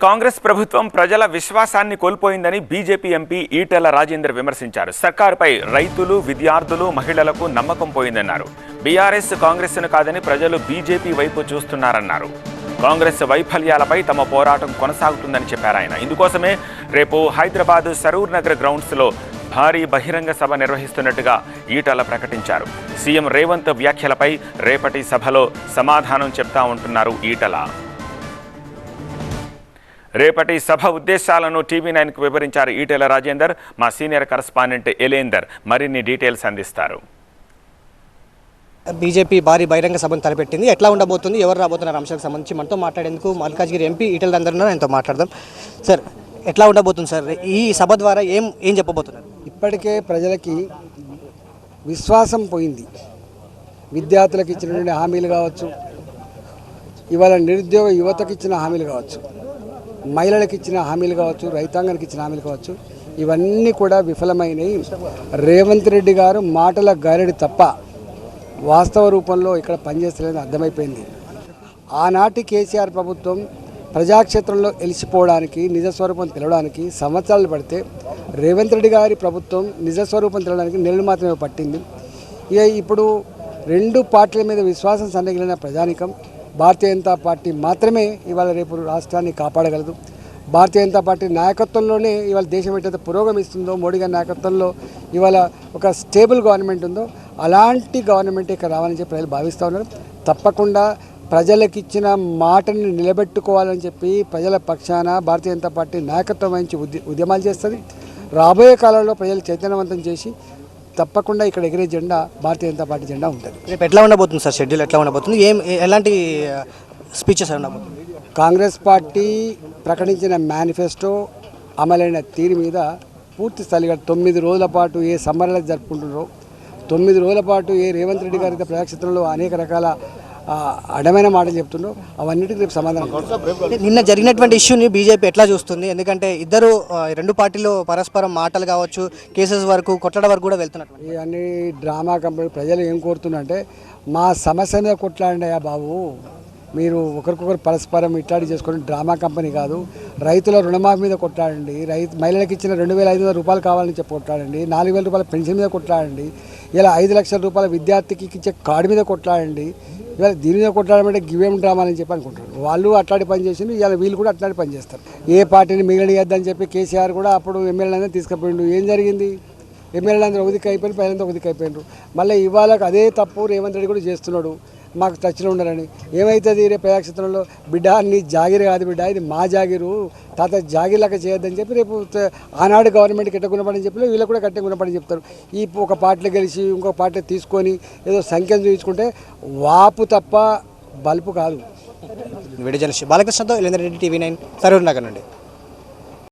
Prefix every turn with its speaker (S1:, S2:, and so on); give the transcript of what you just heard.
S1: కాంగ్రెస్ ప్రభుత్వం ప్రజల విశ్వాసాన్ని కోల్పోయిందని బీజేపీ ఎంపీ ఈటెల రాజేందర్ విమర్శించారు. సర్కారుపై రైతులు, విద్యార్థులు, మహిళలకు నమ్మకం పోయిందన్నారు. బీఆర్ఎస్ కాంగ్రెస్ను కాదని ప్రజలు బీజేపీ వైపు చూస్తున్నారన్నారు. కాంగ్రెస్ వైఫల్యాలపై తమ పోరాటం కొనసాగుతుందని చెప్పారు ఆయన. ఇందుకోసమే రేపు హైదరాబాద్ సరూర్ నగర్ గ్రౌండ్స్లో భారీ బహిరంగ సభ నిర్వహిస్తున్నట్టుగా ఈటెల ప్రకటించారు. సీఎం రేవంత్ వ్యాఖ్యలపై రేపటి సభలో సమాధానం చెప్తా ఉంటున్నారు ఈటెల. రేపటి సభ ఉద్దేశాలను టీవీ9కు వివరించారు ఈటెల రాజేందర్. మా సీనియర్ కరస్పాండెంట్ ఎలేందర్ మరిన్ని డీటెయిల్స్ అందిస్తారు.
S2: బీజేపీ భారీ బహిరంగ సభను తలపెట్టింది. ఎట్లా ఉండబోతుంది, ఎవరు రాబోతున్నారు అంశానికి సంబంధించి మనతో మాట్లాడేందుకు మల్కాజ్గిరి ఎంపీ ఈటెల రాజేందర్ ఆయనతో మాట్లాడదాం. సార్, ఎట్లా ఉండబోతుంది సార్ ఈ సభ ద్వారా? ఏం చెప్పబోతున్నారు?
S3: ఇప్పటికే ప్రజలకి విశ్వాసం పోయింది. విద్యార్థులకు ఇచ్చినటువంటి హామీలు కావచ్చు, ఇవాళ నిరుద్యోగ యువతకు ఇచ్చిన హామీలు కావచ్చు, మహిళలకు ఇచ్చిన హామీలు కావచ్చు, రైతాంగానికి ఇచ్చిన హామీలు కావచ్చు, ఇవన్నీ కూడా విఫలమైనవి. రేవంత్ రెడ్డి గారు మాటల గారెడి తప్ప వాస్తవ రూపంలో ఇక్కడ పనిచేస్తలేదని అర్థమైపోయింది. ఆనాటి కేసీఆర్ ప్రభుత్వం ప్రజాక్షేత్రంలో ఎలిసిపోవడానికి, నిజస్వరూపం తెలవడానికి సంవత్సరాలు పడితే రేవంత్ రెడ్డి గారి ప్రభుత్వం నిజస్వరూపం తెలవడానికి నెలలు మాత్రమే పట్టింది. ఇక ఇప్పుడు రెండు పార్టీల మీద విశ్వాసం సన్నగిలిన ప్రజానికం భారతీయ జనతా పార్టీ మాత్రమే ఇవాళ రేపు రాష్ట్రాన్ని కాపాడగలదు. భారతీయ జనతా పార్టీ నాయకత్వంలోనే ఇవాళ దేశం ఎట్లయితే పురోగమిస్తుందో, మోడీ గారి నాయకత్వంలో ఇవాళ ఒక స్టేబుల్ గవర్నమెంట్ ఉందో అలాంటి గవర్నమెంట్ ఇక్కడ రావాలని చెప్పి ప్రజలు భావిస్తూ ఉన్నారు. తప్పకుండా ప్రజలకు ఇచ్చిన మాటని నిలబెట్టుకోవాలని చెప్పి ప్రజల పక్షాన భారతీయ జనతా పార్టీ నాయకత్వం వహించి ఉద్యమాలు చేస్తుంది. రాబోయే కాలంలో ప్రజలు చైతన్యవంతం చేసి తప్పకుండా ఇక్కడ ఎగిరే జెండా భారతీయ జనతా పార్టీ జెండా ఉంటుంది.
S2: రేపు ఎట్లా ఉండబోతుంది సార్? షెడ్యూల్ ఎట్లా ఉండబోతుంది? ఎలాంటి స్పీచెస్ ఉండబోతుంది?
S3: కాంగ్రెస్ పార్టీ ప్రకటించిన మేనిఫెస్టో అమలైన తీరు మీద పూర్తి స్థాయిగా 9 రోజుల పాటు ఏ సమ్మర్లు జరుపుకుంటున్నారో, 9 రోజుల పాటు ఏ రేవంత్ రెడ్డి గారి ప్రజాక్షేత్రంలో అనేక రకాల అడమైన మాటలు చెప్తుండ్రో అవన్నిటికీ రేపు సమాధానం.
S2: నిన్న జరిగినటువంటి ఇష్యూని బీజేపీ ఎట్లా చూస్తుంది? ఎందుకంటే రెండు పార్టీలు పరస్పరం మాటలు కావచ్చు, కేసెస్ వరకు, కొట్టడం వరకు కూడా వెళ్తున్నట్టు.
S3: ఇవన్నీ డ్రామా కంపెనీ. ప్రజలు ఏం కోరుతున్నారంటే మా సమస్య మీద కొట్లాడండియా బాబు, మీరు ఒకరికొకరు పరస్పరం ఇట్లాంటి చేసుకొని డ్రామా కంపెనీ కాదు. రైతుల రుణమాఫీ మీద కొట్లాడండి, మహిళలకు ఇచ్చిన 2,500 రూపాయలు కావాలని చెప్పి కొట్లాడండి, 4,000 రూపాయల పెన్షన్ మీద కొట్లాడండి, ఇలా 5 లక్షల రూపాయల విద్యార్థికి ఇచ్చే కార్డు మీద కొట్లాడండి. ఇవాళ దీని మీద కొట్లాడమంటే గివేం డ్రామాలని చెప్పి అనుకుంటారు. వాళ్ళు అట్లాంటి పని చేసిండు, ఇవాళ వీళ్ళు కూడా అట్లాంటి పని చేస్తారు. ఏ పార్టీని మిగిలియద్దని చెప్పి కేసీఆర్ కూడా అప్పుడు ఎమ్మెల్యేలందరూ తీసుకుపోయిండు. ఏం జరిగింది? ఎమ్మెల్యేలందరూ ఒకదిక్కు అయిపోయినారు, ప్రజలందరూ ఒకదిక్కు అయిపోయినారు. మళ్ళీ ఇవాళ అదే తప్పు రేవంత్ రెడ్డి కూడా చేస్తున్నాడు. మాకు టచ్లో ఉండాలని. ఏమవుతుంది రేపు ప్రజాక్షేత్రంలో? బిడ్డ నీ జాగిరి కాదు బిడ్డ, ఇది మా జాగిరు, తాత జాగిర్లాగా చేయొద్దని చెప్పి రేపు ఆనాడు గవర్నమెంట్కి ఎట్ట గుణపడని చెప్పి వీళ్ళకి కూడా కట్టే గుణపడని చెప్తారు. ఈ ఒక పార్టీలో గెలిచి ఇంకో పార్టీ తీసుకొని ఏదో సంఖ్యను చూపించుకుంటే వాపు తప్ప బల్పు కాదు.
S2: వీడియో జర్నలిస్ట్ బాలకృష్ణతో ఎలేందర్ రెడ్డి, టీవీ9 సరూర్ నగర్ నుండి.